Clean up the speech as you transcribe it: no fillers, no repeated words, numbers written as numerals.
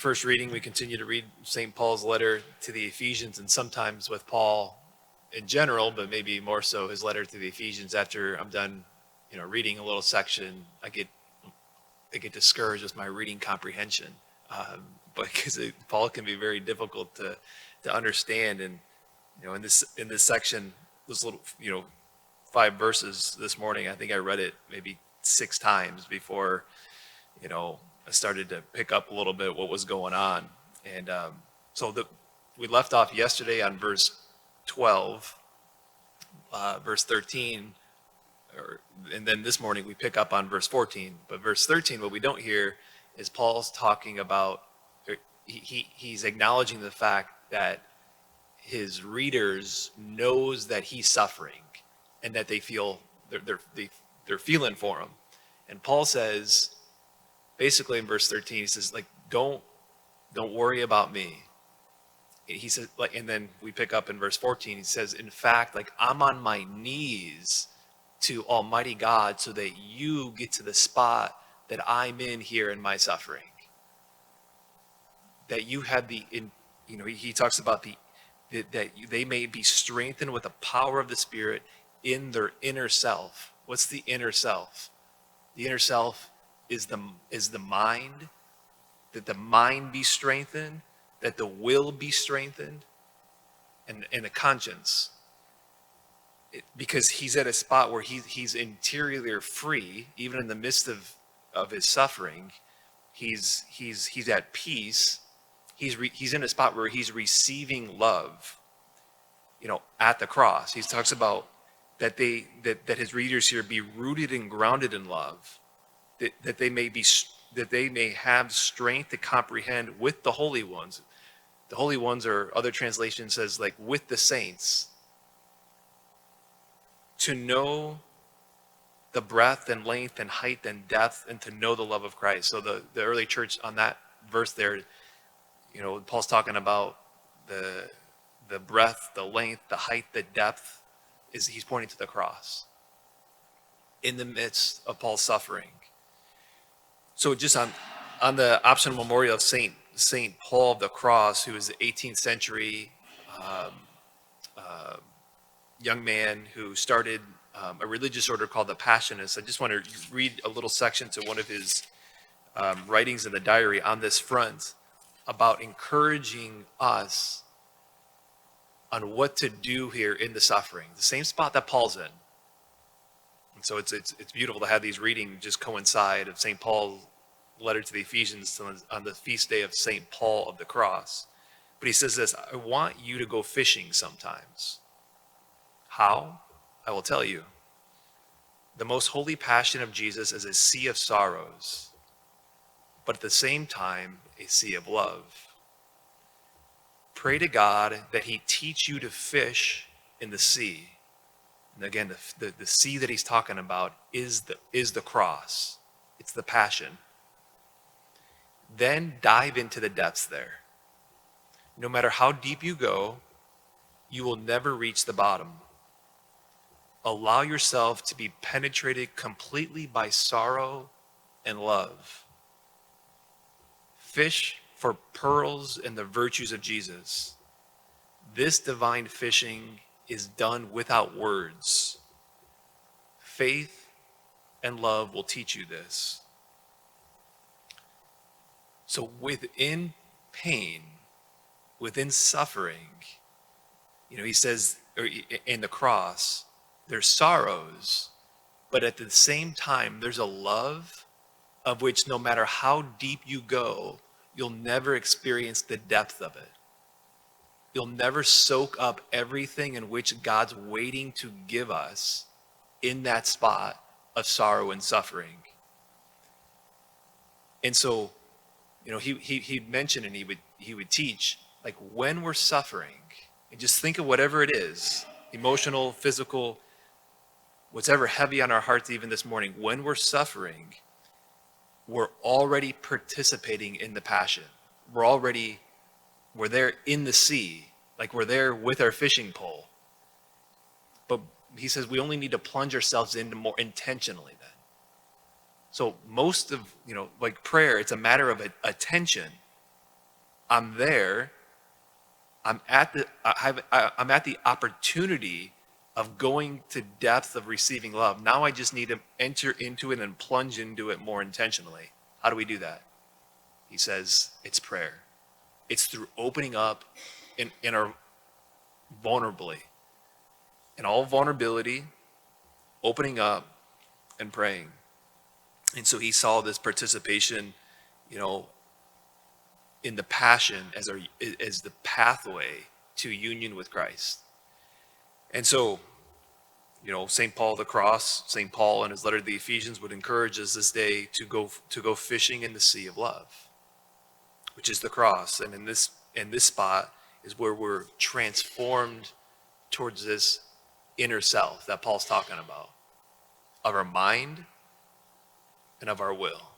first reading, we continue to read St. Paul's letter to the Ephesians, and sometimes with Paul in general, but maybe more so his letter to the Ephesians. After I'm done, reading a little section, I get discouraged with my reading comprehension, because Paul can be very difficult to understand. And in this section, this little 5 verses this morning, I think I read it maybe 6 times before I started to pick up a little bit what was going on. And we left off yesterday on verse 12, verse 13, and then this morning we pick up on verse 14. But verse 13, what we don't hear is Paul's talking about, he's acknowledging the fact that his readers knows that he's suffering and that they feel they're feeling for him. And Paul says, basically in verse 13, he says, don't worry about me. He says, and then we pick up in verse 14, he says, in fact, I'm on my knees to Almighty God so that you get to the spot that I'm in here in my suffering. That you have he talks about that they may be strengthened with the power of the Spirit in their inner self. What's the inner self? The inner self is the mind, that the mind be strengthened, that the will be strengthened, and the conscience. Because he's at a spot where he's interiorly free, even in the midst of his suffering. He's at peace. He's in a spot where he's receiving love, at the cross. He talks about that his readers here be rooted and grounded in love, that they may have strength to comprehend with the holy ones. The holy ones, or other translation says with the saints, to know the breadth and length and height and depth, and to know the love of Christ. So the early church, on that verse there, Paul's talking about the breadth, the length, the height, the depth, he's pointing to the cross in the midst of Paul's suffering. So just on the optional memorial of Saint Paul of the Cross, who was the 18th century young man who started a religious order called the Passionists. I just want to read a little section to one of his writings in the diary on this front about encouraging us on what to do here in the suffering, the same spot that Paul's in. And so it's beautiful to have these readings just coincide of St. Paul's letter to the Ephesians on the feast day of St. Paul of the Cross. But he says this: I want you to go fishing sometimes. How? I will tell you. The most holy passion of Jesus is a sea of sorrows, but at the same time, a sea of love. Pray to God that he teach you to fish in the sea. And again, the sea that he's talking about is the cross. It's the passion. Then dive into the depths there. No matter how deep you go, you will never reach the bottom. Allow yourself to be penetrated completely by sorrow and love. Fish for pearls in the virtues of Jesus. This divine fishing is done without words. Faith and love will teach you this. So within pain, within suffering, he says, in the cross, there's sorrows, but at the same time, there's a love of which no matter how deep you go, you'll never experience the depth of it. You'll never soak up everything in which God's waiting to give us in that spot of sorrow and suffering. And so, he'd mention, and he would teach, when we're suffering, and just think of whatever it is, emotional, physical, whatever heavy on our hearts even this morning, when we're suffering, we're already participating in the passion. We're there in the sea, we're there with our fishing pole. But he says we only need to plunge ourselves into more intentionally then. So most of, prayer, it's a matter of attention. I'm there. I'm at the opportunity of going to depth of receiving love. Now I just need to enter into it and plunge into it more intentionally. How do we do that? He says it's prayer. It's through opening up in our vulnerably, in all vulnerability, opening up and praying. And so he saw this participation, you know, in the passion as the pathway to union with Christ. And so, you know, St. Paul the cross, St. Paul in his letter to the Ephesians would encourage us this day to go fishing in the sea of love, which is the cross. And in this spot is where we're transformed towards this inner self that Paul's talking about, of our mind and of our will.